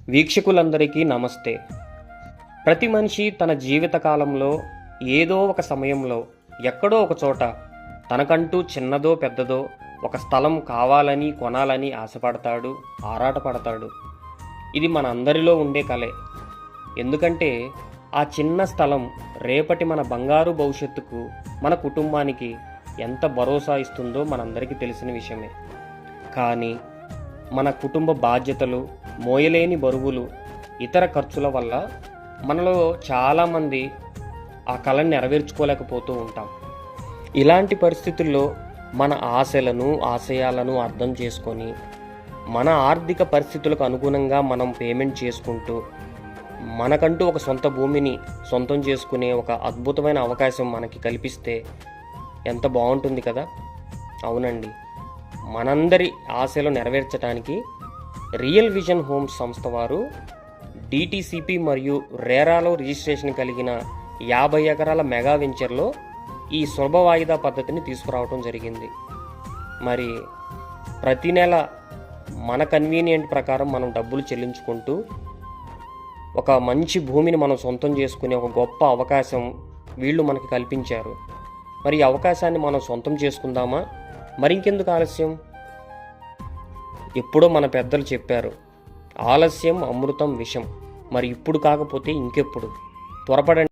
వీక్షకులందరికీ నమస్తే. ప్రతి మనిషి తన జీవితకాలంలో ఏదో ఒక సమయంలో ఎక్కడో ఒక చోట తనకంటూ చిన్నదో పెద్దదో ఒక స్థలం కావాలని కొనాలని ఆశపడతాడు, ఆరాటపడతాడు. ఇది మన అందరిలో ఉండే కలే. ఎందుకంటే ఆ చిన్న స్థలం రేపటి మన బంగారు భవిష్యత్తుకు, మన కుటుంబానికి ఎంత భరోసా ఇస్తుందో మనందరికీ తెలిసిన విషయమే. కానీ మన కుటుంబ బాధ్యతలు, మోయలేని బరువులు, ఇతర ఖర్చుల వల్ల మనలో చాలామంది ఆ కళను నెరవేర్చుకోలేకపోతూ ఉంటాం. ఇలాంటి పరిస్థితుల్లో మన ఆశలను, ఆశయాలను అర్థం చేసుకొని మన ఆర్థిక పరిస్థితులకు అనుగుణంగా మనం పేమెంట్ చేసుకుంటూ మనకంటూ ఒక సొంత భూమిని సొంతం చేసుకునే ఒక అద్భుతమైన అవకాశం మనకి కల్పిస్తే ఎంత బాగుంటుంది కదా. అవునండి, మనందరి ఆశలు నెరవేర్చడానికి రియల్ విజన్ హోమ్స్ సంస్థ వారు డిటిసిపి మరియు రేరాలో రిజిస్ట్రేషన్ కలిగిన 50 ఎకరాల మెగా వెంచర్లో ఈ సులభ వాయిదా పద్ధతిని తీసుకురావడం జరిగింది. మరి ప్రతి నెల మన కన్వీనియంట్ ప్రకారం మనం డబ్బులు చెల్లించుకుంటూ ఒక మంచి భూమిని మనం సొంతం చేసుకునే ఒక గొప్ప అవకాశం వీళ్ళు మనకి కల్పించారు. మరి ఈ అవకాశాన్ని మనం సొంతం చేసుకుందామా? మరింకెందుకు ఆలస్యం? ఎప్పుడో మన పెద్దలు చెప్పారు, ఆలస్యం అమృతం విషం. మరి ఇప్పుడు కాకపోతే ఇంకెప్పుడు? త్వరపడండి.